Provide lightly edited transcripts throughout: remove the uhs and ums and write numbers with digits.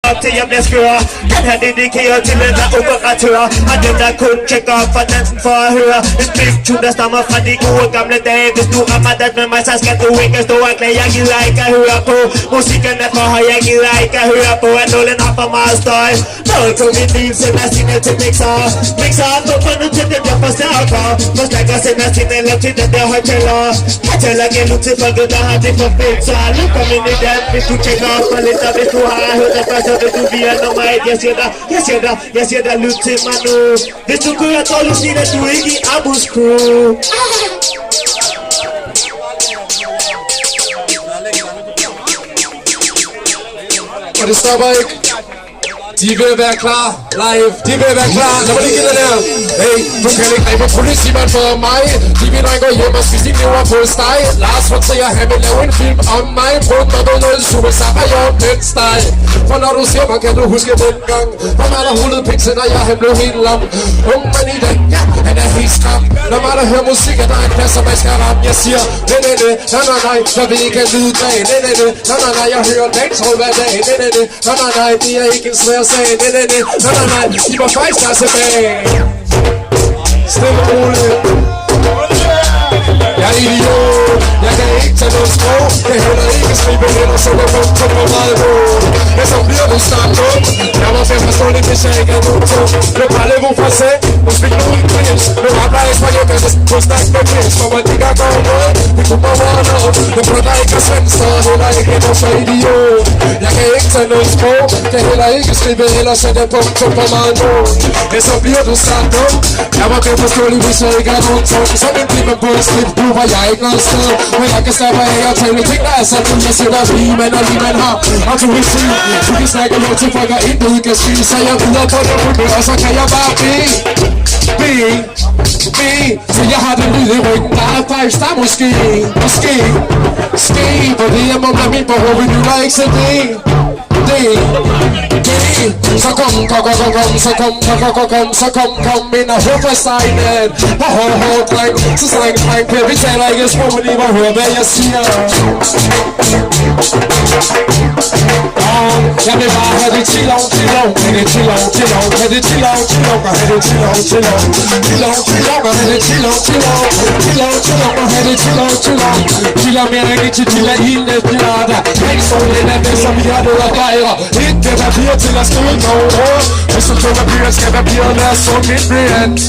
op til jeg bliver skør. Kan han indikere til en operatør? Og den der kun tjekker op for dansen for at høre en big tune, der stammer fra de gode gamle dage. Hvis du rammer dans med mig, så skal du ikke stå og klage. Jeg gider ikke at høre på musikken er for høj. Jeg gider ikke at høre på, at nullen har for meget støj. Noget på min bil sender signal til mixer. Mixer er forbundet til den der forstærker. Forstærker sender signaler til den der højtaler. Højtaler giver ud til folket, der har det for fedt. Så nu kom ind i den, hvis du tjekker op for lidt. Og hvis du har hørt det først, så vil du via nummer 1. Jeg siger dig, lyt til mig nu. Hvis du kører dårligt, sig at du ikke i Abus crew. Og det stopper ikke. De vil være klar live. De vil være klar. Lad mig lige give det der. Hey, du kan ikke ræbe politimand for mig. De vil ikke gå hjem og spise din lever på steg. Lars von Trier, han vil lave en film om mig. Brug mig på noget super sapper om den steg. For når du ser mig, kan du huske den gang. For mig der hullede piksen, og han blev helt lam. Ung man i dag, ja, han er helt skram. Når mig der hører musik, er der en plads, som man skal ramme. Jeg siger, nej, jeg vil ikke have lyd dag. Nej, jeg hører danshold hver dag. Nej, det er ikke en svær sag. Nej, de var faktisk der tilbage. Stille og roligt. Jeg er idiot. Jeg kan ikke tage noget sprog. Kan heller ikke skrive hænder, så jeg får på mig meget på. Men så bliver du snart dum. Jeg var fem forstående, hvis jeg ikke er nogen tung. Le parlez-vous français? Hun spiller nu i pris. Men jeg plejer espagnol, men du snakker med pris. For man ikke går noget. Det kunne bare være noget. Men på dig ikke er svensk, så heller ikke er så idiot. Jeg kan ikke tage noget sprog. Kan heller ikke skrive heller, så jeg punktum på meget nogen. Men så bliver du snart dum. Jeg var fem forstående, hvis jeg ikke er nogen tung. Som en bliv med på et slip, nu var jeg ikke noget sted. Men jeg kan slappe af og tale ting, der er sandt. Jeg siger, der er lige mand og lige mand har. Og du vil sige, du kan snakke lov til folk og intet kan sige. Så jeg videre på det rymme, og så kan jeg bare bede. Så jeg har den lyd i ryggen. Der er faktisk der måske. For det jeg må blive min på hovedet. Nu er ikke så det. Så kom ind og hør fra steinen. Dreng, så dreng, Per, vi taler ikke sprog, men I må høre, hvad jeg siger. Jeg vil bare have det chill on, have det chill on, have det chill on, have det chill on, have det chill on, chiller mere end til chiller i en pirater. Ikke så lidt af det, som vi har noget at fejre. Ikke papir til at skrive nogle ord. Hvis du tog papiret, skal papiret være så mit blyant.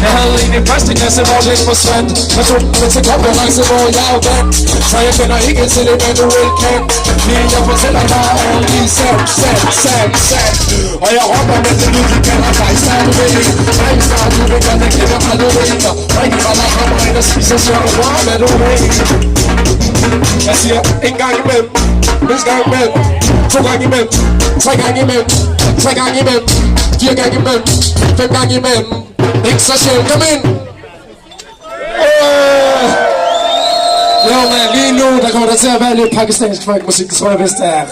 Jeg havde en i første klasse, hvor det forsvandt. Men så konkurrence, hvor jeg er vandt. Så jeg finder ikke til det manuelt kan. Lige jeg fortæller dig om lige sand. Og jeg råber med det lyd, de kalder dig stadigvæk. Nej, snart du vil gerne kende Halloween. Og ikke bare der kommer ind og spiser sjovt. Wow, hvad du ved. Jeg siger en gang imellem. En gang imellem, 2 gange imellem, 3 gange imellem, 3 gange imellem, 4 gange imellem, 5 gange imellem. Ikke så sjældent, kom ind! Jo, man, lige nu, der kommer der til at være lidt pakistansk folkmusik, det tror jeg vist er.